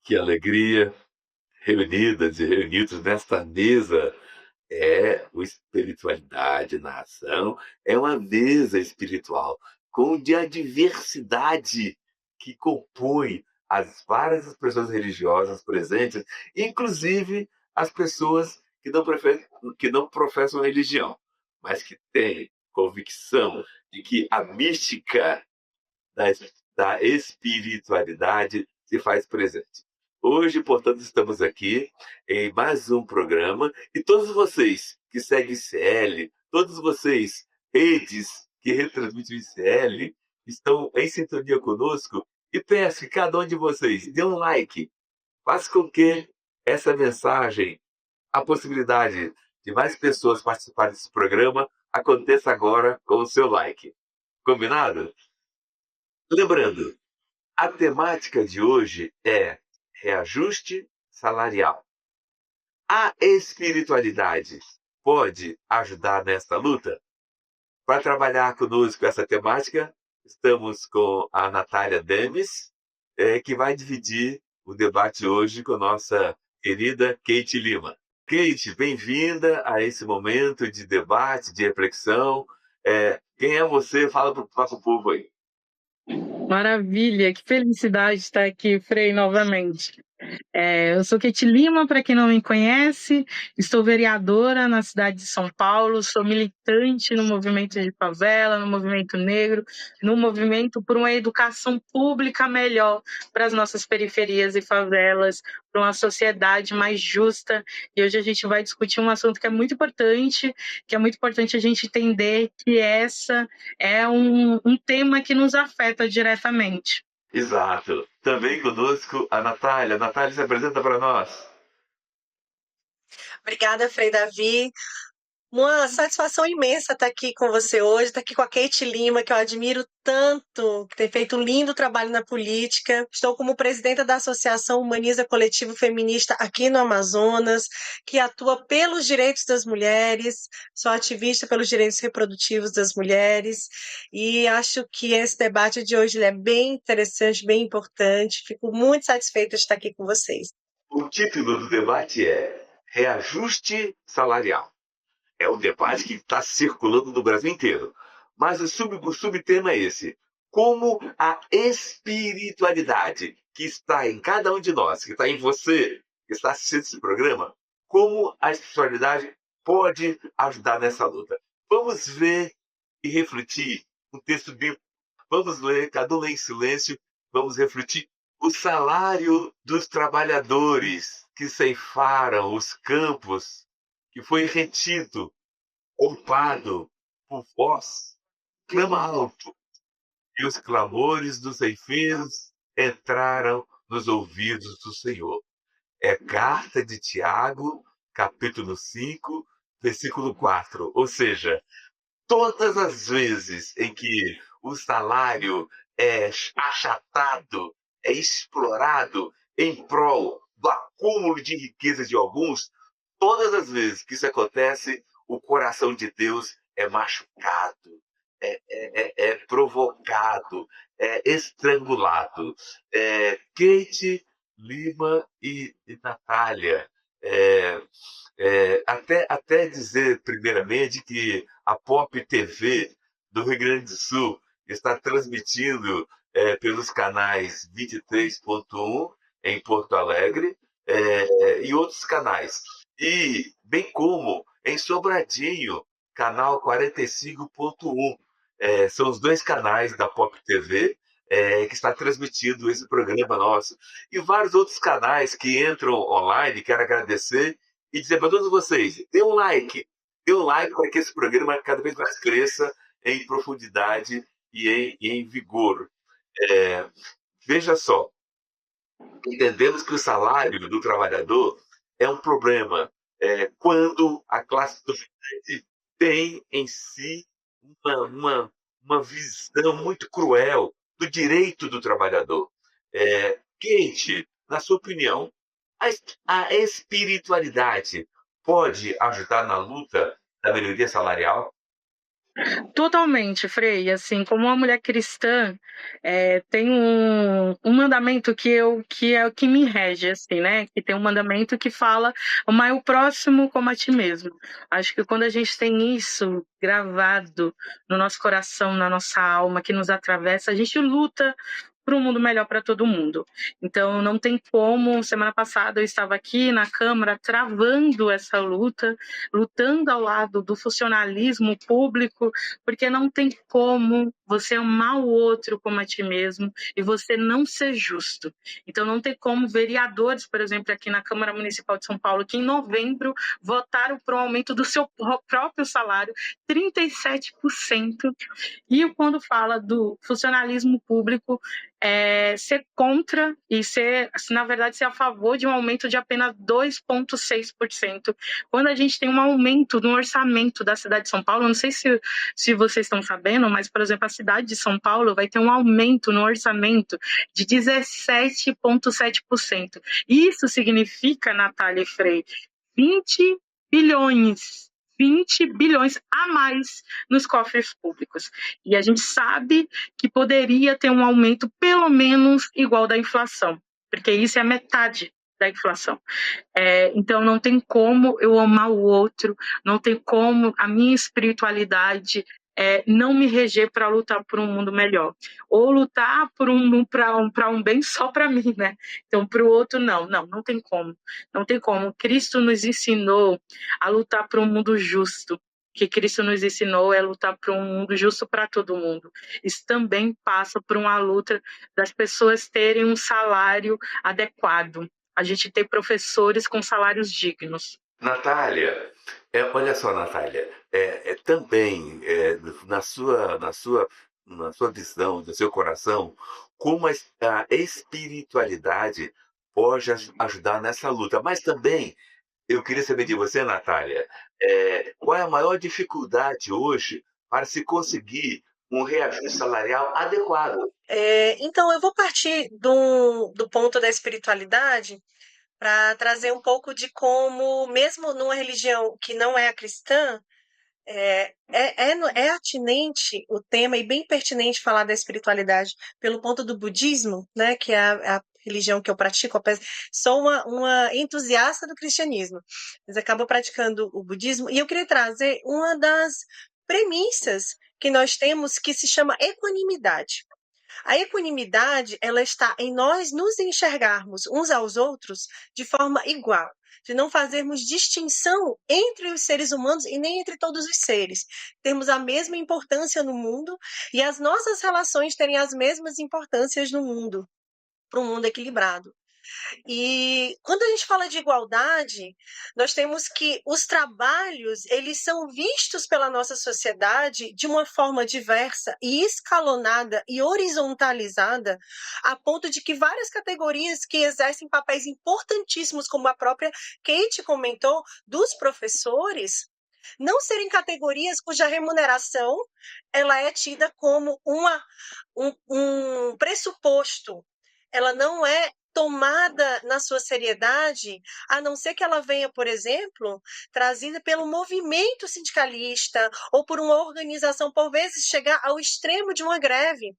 Que alegria, reunidas e reunidos nesta mesa. O Espiritualidade na Ação é uma mesa espiritual com a diversidade que compõe as várias expressões religiosas presentes, inclusive as pessoas que não professam religião, mas que têm convicção de que a mística da, da espiritualidade se faz presente. Hoje, portanto, estamos aqui em mais um programa e todos vocês que seguem ICL, todos vocês, redes que retransmitem o ICL, estão em sintonia conosco e peço que cada um de vocês dê um like, faça com que essa mensagem, a possibilidade de mais pessoas participarem desse programa, aconteça agora com o seu like. Combinado? Lembrando, a temática de hoje é reajuste salarial. A espiritualidade pode ajudar nessa luta? Para trabalhar conosco essa temática, estamos com a Natália Demes, que vai dividir o debate hoje com a nossa querida Kate Lima. Kate, bem-vinda a esse momento de debate, de reflexão. Quem é você? Fala para o nosso povo aí. Maravilha, que felicidade estar aqui, Frei, novamente. Eu sou Kate Lima, para quem não me conhece, estou vereadora na cidade de São Paulo, sou militante no movimento de favela, no movimento negro, no movimento por uma educação pública melhor para as nossas periferias e favelas, para uma sociedade mais justa. E hoje a gente vai discutir um assunto que é muito importante a gente entender que essa é um tema que nos afeta diretamente. Exato. Também conosco a Natália. Natália, se apresenta para nós. Obrigada, Frei Davi. Uma satisfação imensa estar aqui com você hoje, estar aqui com a Kate Lima, que eu admiro tanto, que tem feito um lindo trabalho na política. Estou como presidenta da Associação Humaniza Coletivo Feminista aqui no Amazonas, que atua pelos direitos das mulheres. Sou ativista pelos direitos reprodutivos das mulheres e acho que esse debate de hoje é bem interessante, bem importante. Fico muito satisfeita de estar aqui com vocês. O título do debate é Reajuste Salarial. É um debate que está circulando no Brasil inteiro. Mas o subtema é esse. Como a espiritualidade que está em cada um de nós, que está em você, que está assistindo esse programa, como a espiritualidade pode ajudar nessa luta. Vamos ver e refletir um texto bíblico. Vamos ler, cada um lê em silêncio, vamos refletir. O salário dos trabalhadores que ceifaram os campos, que foi retido, poupado por vós, clama alto. E os clamores dos ceifeiros entraram nos ouvidos do Senhor. É carta de Tiago, capítulo 5, versículo 4. Ou seja, todas as vezes em que o salário é achatado, é explorado em prol do acúmulo de riqueza de alguns, todas as vezes que isso acontece, o coração de Deus é machucado, é provocado, é estrangulado. Kate, Lima e Natália. Até dizer, primeiramente, que a Pop TV do Rio Grande do Sul está transmitindo pelos canais 23.1 em Porto Alegre e outros canais. E bem como em Sobradinho, canal 45.1. São os dois canais da Pop TV que está transmitindo esse programa nosso. E vários outros canais que entram online. Quero agradecer e dizer para todos vocês, dê um like para que esse programa cada vez mais cresça em profundidade e em vigor. Veja só, entendemos que o salário do trabalhador é um problema quando a classe dominante tem em si uma visão muito cruel do direito do trabalhador. Kate, na sua opinião, a espiritualidade pode ajudar na luta da melhoria salarial? Totalmente, Frei. Assim, como uma mulher cristã, tem um mandamento que é o que me rege, assim, né? Que tem um mandamento que fala amar o próximo como a ti mesmo. Acho que quando a gente tem isso gravado no nosso coração, na nossa alma, que nos atravessa, a gente luta para um mundo melhor para todo mundo. Então, não tem como. Semana passada eu estava aqui na Câmara travando essa luta, lutando ao lado do funcionalismo público, porque não tem como você amar o outro como a ti mesmo e você não ser justo. Então não tem como vereadores, por exemplo, aqui na Câmara Municipal de São Paulo, que em novembro votaram para o aumento do seu próprio salário, 37%. E quando fala do funcionalismo público, ser contra e na verdade, ser a favor de um aumento de apenas 2,6%. Quando a gente tem um aumento no orçamento da cidade de São Paulo, não sei se vocês estão sabendo, mas, por exemplo, a cidade de São Paulo vai ter um aumento no orçamento de 17,7%. Isso significa, Natália e Frei, 20 bilhões. 20 bilhões a mais nos cofres públicos. E a gente sabe que poderia ter um aumento pelo menos igual da inflação, porque isso é a metade da inflação. Então não tem como eu amar o outro, não tem como a minha espiritualidade não me reger para lutar por um mundo melhor, ou lutar para um bem só para mim, né? Então para o outro não tem como, não tem como. Cristo nos ensinou a lutar por um mundo justo. Que Cristo nos ensinou é lutar por um mundo justo para todo mundo. Isso também passa por uma luta das pessoas terem um salário adequado. A gente ter professores com salários dignos. Natália, olha só, Natália, também na sua visão, do seu coração, como a espiritualidade pode ajudar nessa luta. Mas também eu queria saber de você, Natália, qual é a maior dificuldade hoje para se conseguir um reajuste salarial adequado? Então, eu vou partir do ponto da espiritualidade para trazer um pouco de como, mesmo numa religião que não é a cristã, é atinente o tema e bem pertinente falar da espiritualidade pelo ponto do budismo, né, que é a religião que eu pratico. Sou uma entusiasta do cristianismo, mas acabo praticando o budismo, e eu queria trazer uma das premissas que nós temos, que se chama equanimidade. A equanimidade, ela está em nós nos enxergarmos uns aos outros de forma igual, de não fazermos distinção entre os seres humanos e nem entre todos os seres. Termos a mesma importância no mundo e as nossas relações terem as mesmas importâncias no mundo, para um mundo equilibrado. E quando a gente fala de igualdade, nós temos que os trabalhos, eles são vistos pela nossa sociedade de uma forma diversa e escalonada e horizontalizada, a ponto de que várias categorias que exercem papéis importantíssimos, como a própria Kate comentou, dos professores, não serem categorias cuja remuneração ela é tida como um pressuposto. Ela não é tomada na sua seriedade, a não ser que ela venha, por exemplo, trazida pelo movimento sindicalista ou por uma organização, por vezes chegar ao extremo de uma greve,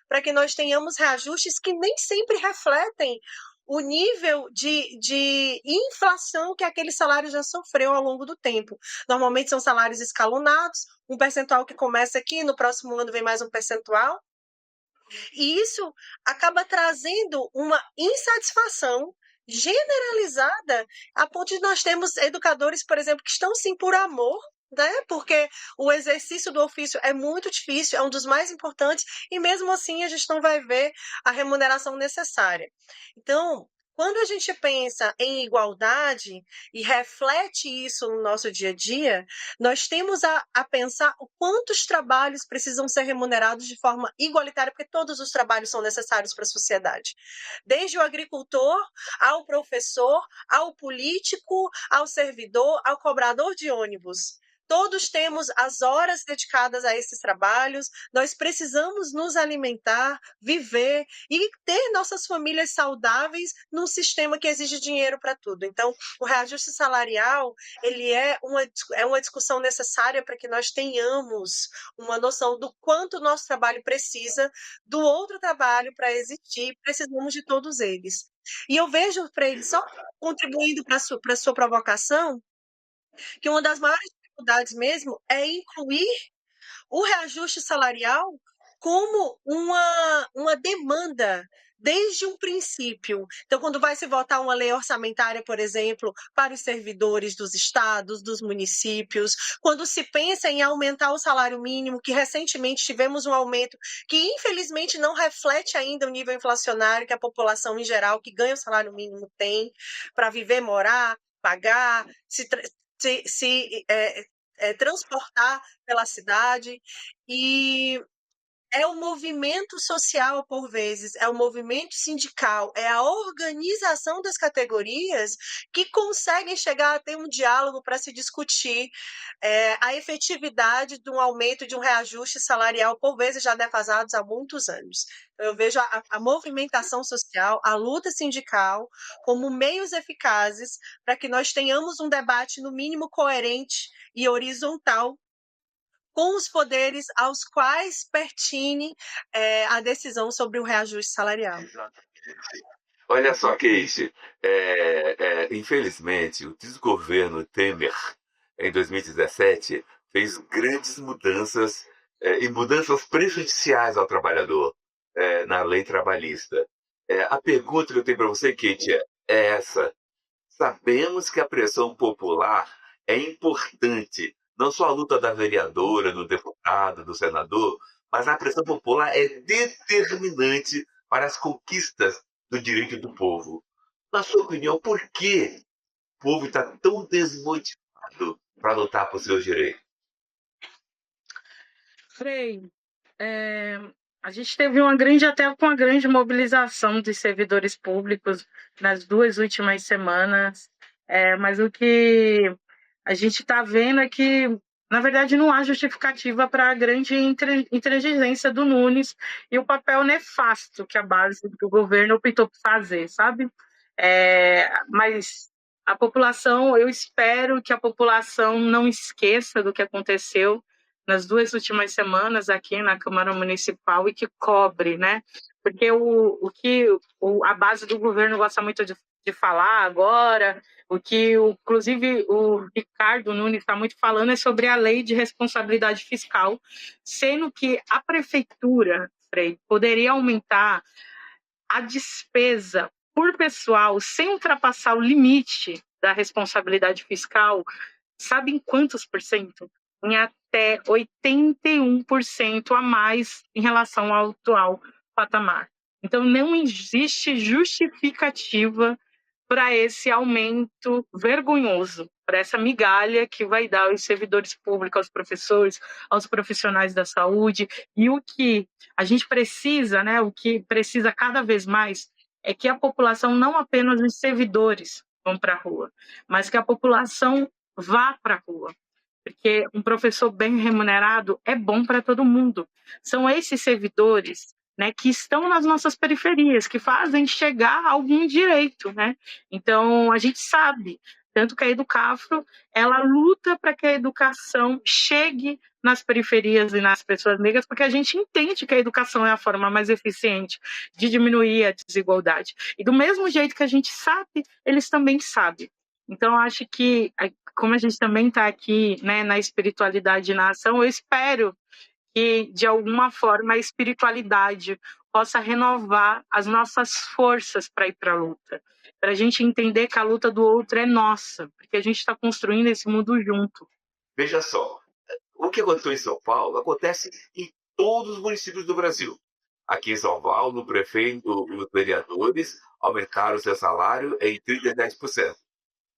para que nós tenhamos reajustes que nem sempre refletem o nível de inflação que aquele salário já sofreu ao longo do tempo. Normalmente são salários escalonados, um percentual que começa aqui, no próximo ano vem mais um percentual, e isso acaba trazendo uma insatisfação generalizada, a ponto de nós termos educadores, por exemplo, que estão sim por amor, né? Porque o exercício do ofício é muito difícil, é um dos mais importantes, e mesmo assim a gente não vai ver a remuneração necessária. Então, quando a gente pensa em igualdade e reflete isso no nosso dia a dia, nós temos a pensar o quantos trabalhos precisam ser remunerados de forma igualitária, porque todos os trabalhos são necessários para a sociedade. Desde o agricultor, ao professor, ao político, ao servidor, ao cobrador de ônibus. Todos temos as horas dedicadas a esses trabalhos, nós precisamos nos alimentar, viver e ter nossas famílias saudáveis num sistema que exige dinheiro para tudo. Então, o reajuste salarial, ele é uma discussão necessária para que nós tenhamos uma noção do quanto o nosso trabalho precisa do outro trabalho para existir, precisamos de todos eles. E eu vejo, Freire, só contribuindo para a sua provocação, que uma das maiores dificuldades mesmo é incluir o reajuste salarial como uma demanda desde um princípio. Então, quando vai se votar uma lei orçamentária, por exemplo, para os servidores dos estados, dos municípios, quando se pensa em aumentar o salário mínimo, que recentemente tivemos um aumento que, infelizmente, não reflete ainda o nível inflacionário que a população em geral que ganha o salário mínimo tem para viver, morar, pagar, transportar pela cidade. E é o movimento social, por vezes, é o movimento sindical, é a organização das categorias que conseguem chegar a ter um diálogo para se discutir a efetividade de um aumento, de um reajuste salarial, por vezes já defasados há muitos anos. Eu vejo a movimentação social, a luta sindical, como meios eficazes para que nós tenhamos um debate, no mínimo, coerente e horizontal com os poderes aos quais pertine a decisão sobre o reajuste salarial. Olha só, Kate, infelizmente, o desgoverno Temer, em 2017, fez grandes mudanças e mudanças prejudiciais ao trabalhador na lei trabalhista. A pergunta que eu tenho para você, Kate, é essa. Sabemos que a pressão popular é importante, não só a luta da vereadora, do deputado, do senador, mas a pressão popular é determinante para as conquistas do direito do povo. Na sua opinião, por que o povo está tão desmotivado para lutar por seus direitos? Frei, a gente teve até uma grande mobilização de servidores públicos nas 2 últimas semanas, mas o que a gente está vendo é que, na verdade, não há justificativa para a grande intransigência do Nunes e o papel nefasto que a base do governo optou por fazer, sabe? Mas a população, eu espero que a população não esqueça do que aconteceu nas 2 últimas semanas aqui na Câmara Municipal e que cobre, né? Porque a base do governo gosta muito de falar agora, inclusive o Ricardo Nunes está muito falando é sobre a lei de responsabilidade fiscal, sendo que a prefeitura, Frei, poderia aumentar a despesa por pessoal sem ultrapassar o limite da responsabilidade fiscal, sabe em quantos por cento? Em até 81% a mais em relação ao atual patamar. Então, não existe justificativa para esse aumento vergonhoso, para essa migalha que vai dar aos servidores públicos, aos professores, aos profissionais da saúde. E o que a gente precisa, né, o que precisa cada vez mais, é que a população, não apenas os servidores vão para a rua, mas que a população vá para a rua. Porque um professor bem remunerado é bom para todo mundo. São esses servidores, né, que estão nas nossas periferias, que fazem chegar a algum direito, né? Então, a gente sabe, tanto que a Educafro, ela luta para que a educação chegue nas periferias e nas pessoas negras, porque a gente entende que a educação é a forma mais eficiente de diminuir a desigualdade. E do mesmo jeito que a gente sabe, eles também sabem. Então, acho que, como a gente também está aqui, né, na espiritualidade e na ação, eu espero que, de alguma forma, a espiritualidade possa renovar as nossas forças para ir para a luta, para a gente entender que a luta do outro é nossa, porque a gente está construindo esse mundo junto. Veja só, o que aconteceu em São Paulo acontece em todos os municípios do Brasil. Aqui em São Paulo, o prefeito e os vereadores aumentaram seu salário em 30%.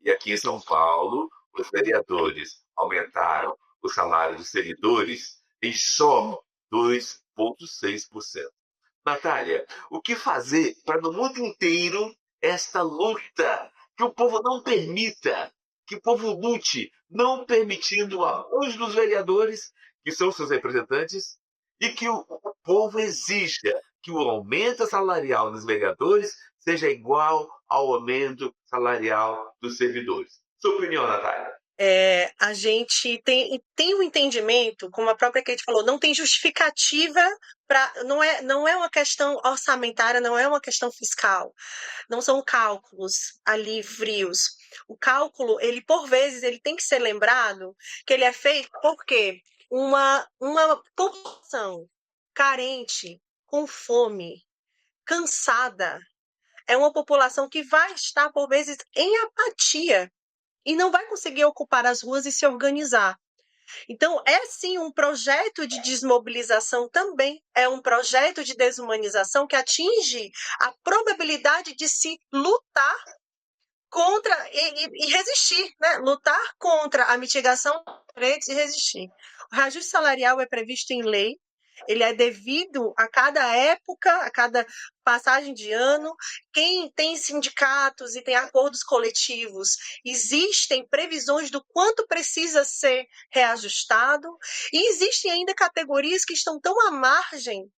E aqui em São Paulo, os vereadores aumentaram o salário dos servidores em só 2,6%. Natália, o que fazer para no mundo inteiro esta luta, que o povo não permita que o povo lute, não permitindo o abuso dos vereadores, que são seus representantes, e que o povo exija que o aumento salarial dos vereadores seja igual ao aumento salarial dos servidores. Sua opinião, Natália? A gente tem um entendimento, como a própria Kate falou, não tem justificativa para. Não é uma questão orçamentária, não é uma questão fiscal, não são cálculos ali frios. O cálculo, ele por vezes, ele tem que ser lembrado que ele é feito porque uma população carente, com fome, cansada, é uma população que vai estar, por vezes, em apatia e não vai conseguir ocupar as ruas e se organizar. Então, é sim um projeto de desmobilização também, é um projeto de desumanização que atinge a probabilidade de se lutar contra e resistir, né? Lutar contra a mitigação dos direitos e resistir. O reajuste salarial é previsto em lei, ele é devido a cada época, a cada passagem de ano. Quem tem sindicatos e tem acordos coletivos, existem previsões do quanto precisa ser reajustado, e existem ainda categorias que estão tão à margem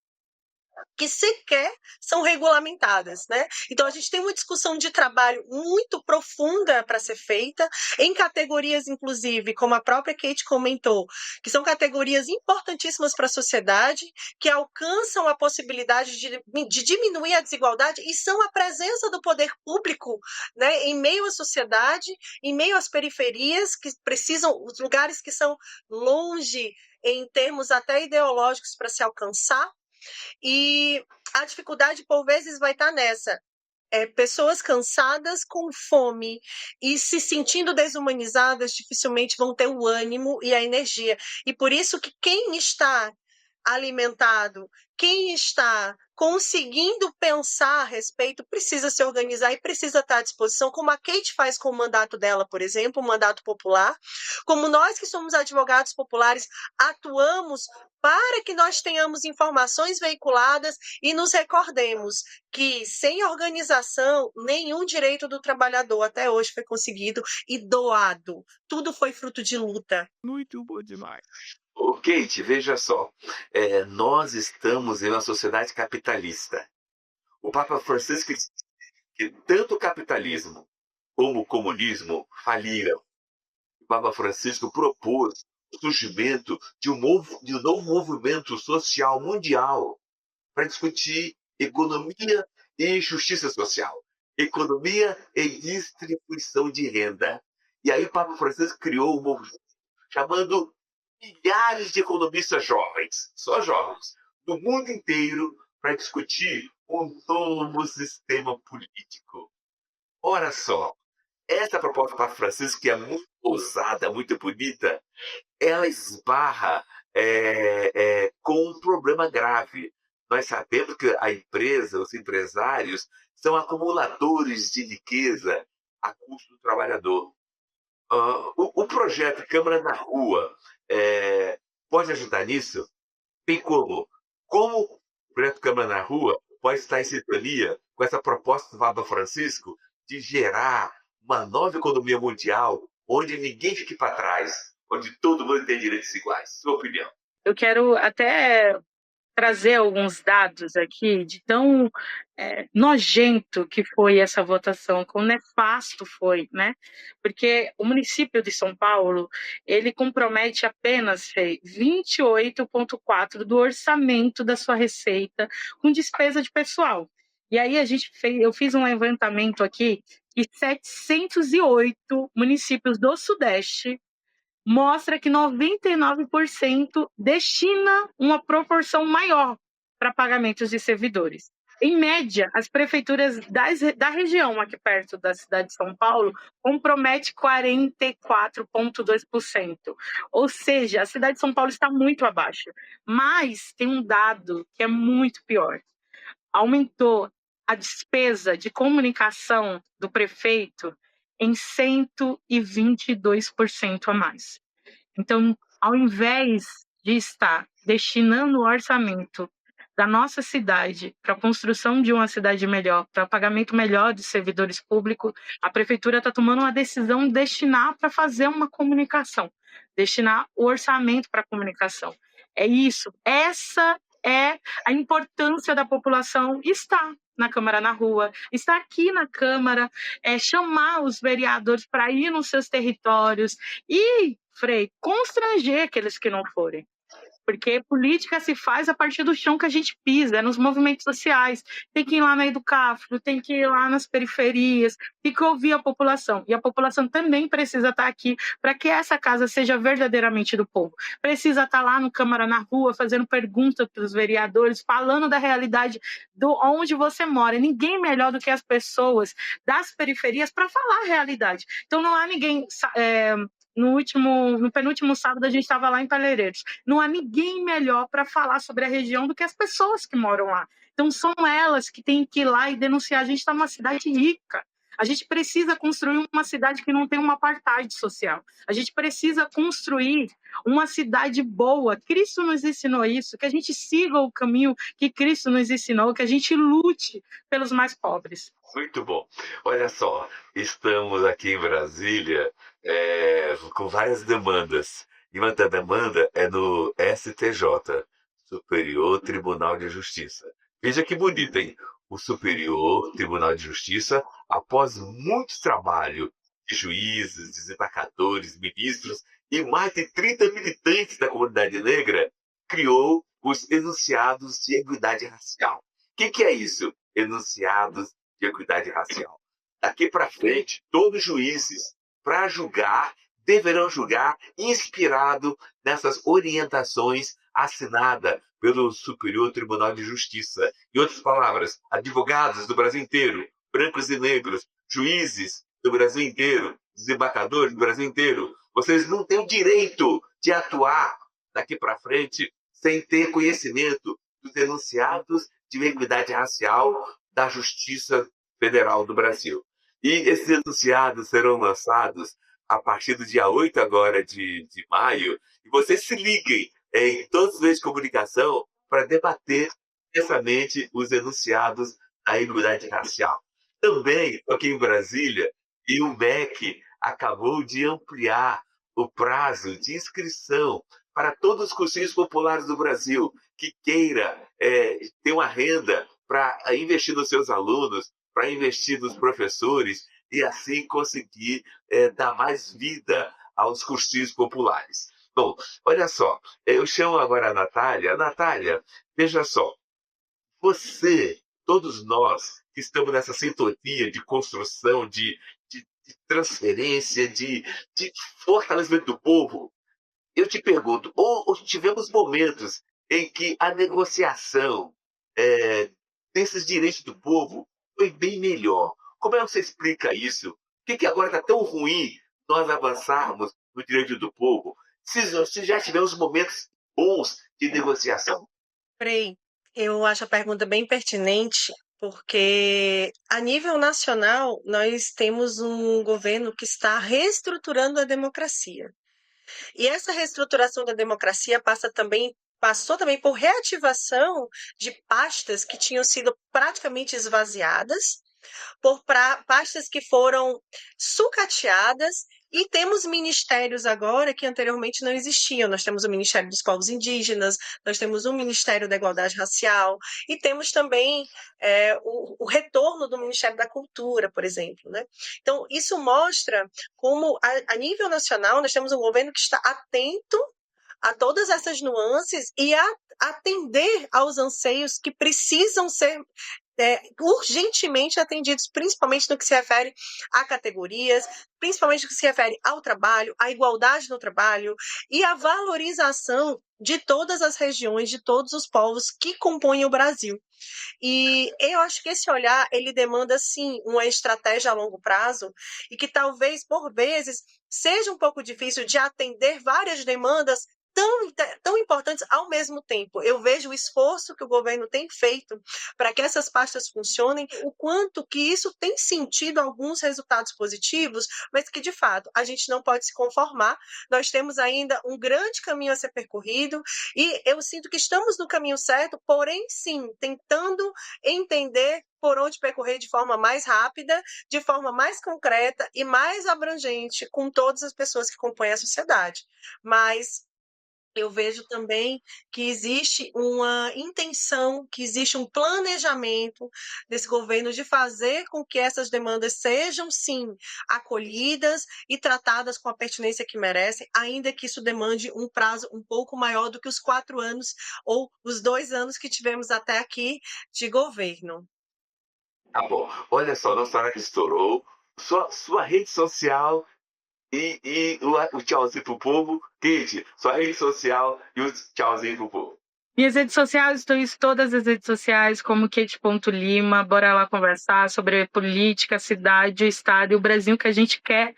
que sequer são regulamentadas, né? Então a gente tem uma discussão de trabalho muito profunda para ser feita em categorias, inclusive, como a própria Kate comentou, que são categorias importantíssimas para a sociedade, que alcançam a possibilidade de diminuir a desigualdade e são a presença do poder público, né, em meio à sociedade, em meio às periferias, que precisam, os lugares que são longe em termos até ideológicos para se alcançar. E a dificuldade, por vezes, vai estar nessa. Pessoas cansadas, com fome e se sentindo desumanizadas, dificilmente vão ter o ânimo e a energia. E por isso que quem está alimentado, quem está conseguindo pensar a respeito, precisa se organizar e precisa estar à disposição, como a Kate faz com o mandato dela, por exemplo, o mandato popular, como nós que somos advogados populares atuamos para que nós tenhamos informações veiculadas e nos recordemos que sem organização, nenhum direito do trabalhador até hoje foi conseguido e doado. Tudo foi fruto de luta. Muito bom demais. Ô, Kate, veja só, nós estamos em uma sociedade capitalista. O Papa Francisco disse que tanto o capitalismo como o comunismo faliram. O Papa Francisco propôs o surgimento de um novo movimento social mundial para discutir economia e justiça social, economia e distribuição de renda. E aí o Papa Francisco criou um movimento chamando milhares de economistas jovens, só jovens, do mundo inteiro, para discutir um novo sistema político. Ora só, essa proposta para Francisco, que é muito ousada, muito bonita, ela esbarra com um problema grave. Nós sabemos que a empresa, os empresários, são acumuladores de riqueza a custo do trabalhador. O projeto Câmara na Rua pode ajudar nisso? Tem como? Como o projeto Câmara na Rua pode estar em sintonia com essa proposta do Papa Francisco de gerar uma nova economia mundial onde ninguém fique para trás, onde todo mundo tem direitos iguais? Sua opinião? Eu quero até trazer alguns dados aqui de tão nojento que foi essa votação, quão nefasto foi, né? Porque o município de São Paulo, ele compromete apenas 28,4% do orçamento da sua receita com despesa de pessoal. E aí eu fiz um levantamento aqui e 708 municípios do Sudeste mostra que 99% destina uma proporção maior para pagamentos de servidores. Em média, as prefeituras da região aqui perto da cidade de São Paulo compromete 44,2%. Ou seja, a cidade de São Paulo está muito abaixo. Mas tem um dado que é muito pior. Aumentou a despesa de comunicação do prefeito em 122% a mais. Então, ao invés de estar destinando o orçamento da nossa cidade para a construção de uma cidade melhor, para pagamento melhor de servidores públicos, a prefeitura está tomando uma decisão de destinar para fazer uma comunicação, destinar o orçamento para a comunicação. É isso. Essa é a importância da população estar na Câmara, na rua, estar aqui na Câmara, chamar os vereadores para ir nos seus territórios e, Frei, constranger aqueles que não forem. Porque política se faz a partir do chão que a gente pisa, nos movimentos sociais. Tem que ir lá na Educafro, tem que ir lá nas periferias, tem que ouvir a população. E a população também precisa estar aqui para que essa casa seja verdadeiramente do povo. Precisa estar lá no Câmara, na rua, fazendo perguntas para os vereadores, falando da realidade de onde você mora. Ninguém melhor do que as pessoas das periferias para falar a realidade. Então não há ninguém... No penúltimo sábado, a gente estava lá em Palheireiros. Não há ninguém melhor para falar sobre a região do que as pessoas que moram lá. Então, são elas que têm que ir lá e denunciar. A gente está numa cidade rica. A gente precisa construir uma cidade que não tem uma apartheid social. A gente precisa construir uma cidade boa. Cristo nos ensinou isso, que a gente siga o caminho que Cristo nos ensinou, que a gente lute pelos mais pobres. Muito bom. Olha só, estamos aqui em Brasília com várias demandas. E uma da demanda é no STJ, Superior Tribunal de Justiça. Veja que bonito, hein? O Superior Tribunal de Justiça, após muito trabalho de juízes, desembargadores, ministros e mais de 30 militantes da comunidade negra, criou os enunciados de equidade racial. O que é isso? Enunciados de equidade racial. Daqui para frente, todos os juízes, para julgar, deverão julgar inspirado nessas orientações assinadas pelo Superior Tribunal de Justiça. Em outras palavras, advogados do Brasil inteiro, brancos e negros, juízes do Brasil inteiro, desembargadores do Brasil inteiro, vocês não têm o direito de atuar daqui para frente sem ter conhecimento dos enunciados de equidade racial da Justiça Federal do Brasil. E esses enunciados serão lançados a partir do dia 8 agora de maio. E vocês se liguem em todos os meios de comunicação para debater intensamente os enunciados da equidade racial. Também, aqui em Brasília, e o MEC acabou de ampliar o prazo de inscrição para todos os cursinhos populares do Brasil que queira ter uma renda para investir nos seus alunos, para investir nos professores e assim conseguir dar mais vida aos cursinhos populares. Bom, olha só, eu chamo agora a Natália. Natália, veja só, você, todos nós que estamos nessa sintonia de construção, de transferência, de fortalecimento do povo, eu te pergunto, ou tivemos momentos em que a negociação desses direitos do povo foi bem melhor. Como é que você explica isso? Por que agora está tão ruim nós avançarmos no direito do povo? Se já tivemos momentos bons de negociação? Frei, eu acho a pergunta bem pertinente, porque a nível nacional nós temos um governo que está reestruturando a democracia. E essa reestruturação da democracia passou também por reativação de pastas que tinham sido praticamente esvaziadas, por pastas que foram sucateadas, e temos ministérios agora que anteriormente não existiam. Nós temos o Ministério dos Povos Indígenas, nós temos o Ministério da Igualdade Racial e temos também o retorno do Ministério da Cultura, por exemplo, né? Então, isso mostra como, a nível nacional, nós temos um governo que está atento a todas essas nuances e a atender aos anseios que precisam ser urgentemente atendidos, principalmente no que se refere a categorias, principalmente no que se refere ao trabalho, à igualdade no trabalho e à valorização de todas as regiões, de todos os povos que compõem o Brasil. E eu acho que esse olhar, ele demanda, sim, uma estratégia a longo prazo e que talvez, por vezes, seja um pouco difícil de atender várias demandas tão importantes ao mesmo tempo. Eu vejo o esforço que o governo tem feito para que essas pastas funcionem, o quanto que isso tem sentido alguns resultados positivos, mas que, de fato, a gente não pode se conformar. Nós temos ainda um grande caminho a ser percorrido e eu sinto que estamos no caminho certo, porém, sim, tentando entender por onde percorrer de forma mais rápida, de forma mais concreta e mais abrangente com todas as pessoas que compõem a sociedade. Mas eu vejo também que existe uma intenção, que existe um planejamento desse governo de fazer com que essas demandas sejam, sim, acolhidas e tratadas com a pertinência que merecem, ainda que isso demande um prazo um pouco maior do que os 4 anos ou os 2 anos que tivemos até aqui de governo. Tá bom. Olha só, nossa hora estourou. Sua rede social e o tchauzinho pro povo. Kate, sua rede social e o tchauzinho pro povo. Minhas redes sociais, estou em todas as redes sociais, como Kate.Lima. Bora lá conversar sobre política, cidade, o estado e o Brasil que a gente quer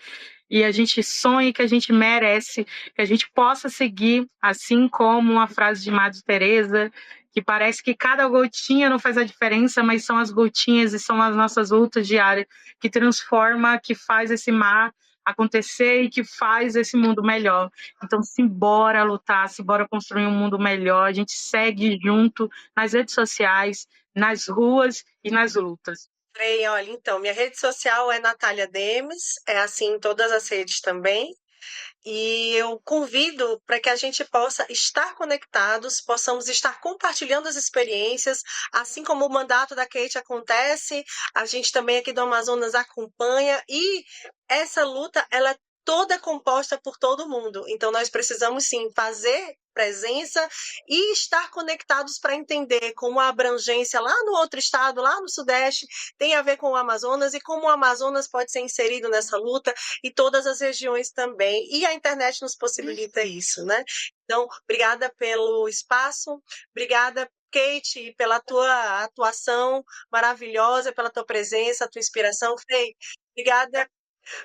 e a gente sonha, que a gente merece, que a gente possa seguir, assim como uma frase de Madre Teresa, que parece que cada gotinha não faz a diferença, mas são as gotinhas e são as nossas lutas diárias que transforma, que faz esse mar acontecer e que faz esse mundo melhor. Então, simbora lutar, simbora construir um mundo melhor. A gente segue junto nas redes sociais, nas ruas e nas lutas. Olha, então, minha rede social é Natália Demes, é assim em todas as redes também. E eu convido para que a gente possa estar conectados, possamos estar compartilhando as experiências, assim como o mandato da Kate acontece, a gente também aqui do Amazonas acompanha, e essa luta, ela é toda composta por todo mundo. Então, nós precisamos, sim, fazer presença e estar conectados para entender como a abrangência lá no outro estado, lá no Sudeste, tem a ver com o Amazonas e como o Amazonas pode ser inserido nessa luta e todas as regiões também. E a internet nos possibilita isso, né? Então, obrigada pelo espaço, obrigada, Kate, pela tua atuação maravilhosa, pela tua presença, a tua inspiração. Frei, obrigada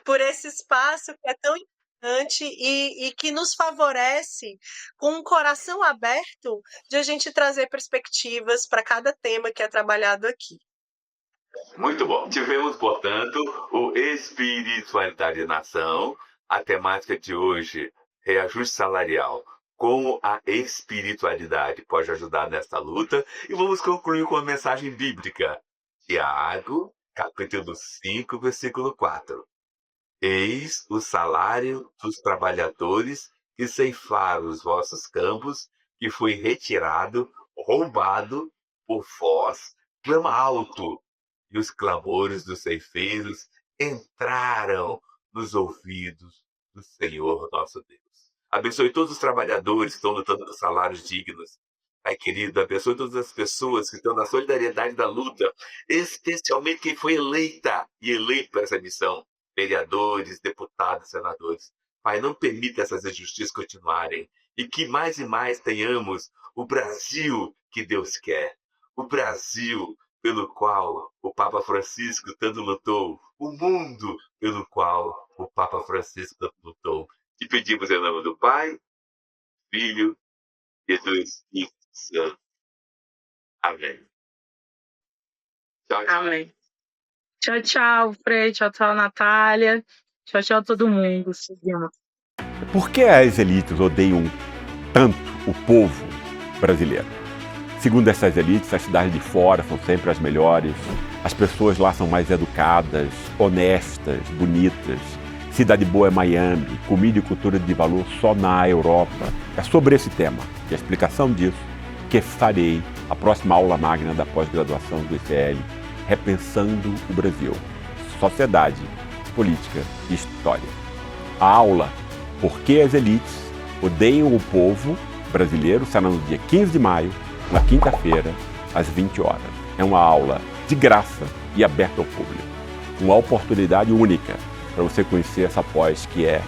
por esse espaço que é tão importante e que nos favorece, com um coração aberto, de a gente trazer perspectivas para cada tema que é trabalhado aqui. Muito bom. Tivemos, portanto, o Espiritualidade e Nação. A temática de hoje, reajuste salarial. Como a espiritualidade pode ajudar nesta luta. E vamos concluir com a mensagem bíblica. Tiago, capítulo 5, versículo 4. Eis o salário dos trabalhadores que ceifaram os vossos campos, que foi retirado, roubado por vós. Clama alto, e os clamores dos ceifeiros entraram nos ouvidos do Senhor nosso Deus. Abençoe todos os trabalhadores que estão lutando por salários dignos. Pai querido, abençoe todas as pessoas que estão na solidariedade da luta, especialmente quem foi eleita e eleito para essa missão. Vereadores, deputados, senadores. Pai, não permita essas injustiças continuarem e que mais e mais tenhamos o Brasil que Deus quer. O Brasil pelo qual o Papa Francisco tanto lutou. O mundo pelo qual o Papa Francisco tanto lutou. Te pedimos em nome do Pai, Filho e do Espírito Santo. Amém. Tchau, tchau. Amém. Tchau, tchau, Frei. Tchau, tchau, Natália. Tchau, tchau, todo mundo. Seguimos. Por que as elites odeiam tanto o povo brasileiro? Segundo essas elites, as cidades de fora são sempre as melhores. As pessoas lá são mais educadas, honestas, bonitas. Cidade boa é Miami. Comida e cultura de valor só na Europa. É sobre esse tema e a explicação disso que farei a próxima aula magna da pós-graduação do ICL, Repensando o Brasil, Sociedade, Política e História. A aula Por que as elites odeiam o povo brasileiro será no dia 15 de maio, na quinta-feira, às 20 horas. É uma aula de graça e aberta ao público. Uma oportunidade única para você conhecer essa pós que é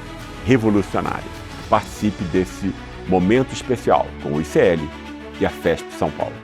revolucionária. Participe desse momento especial com o ICL e a FESP São Paulo.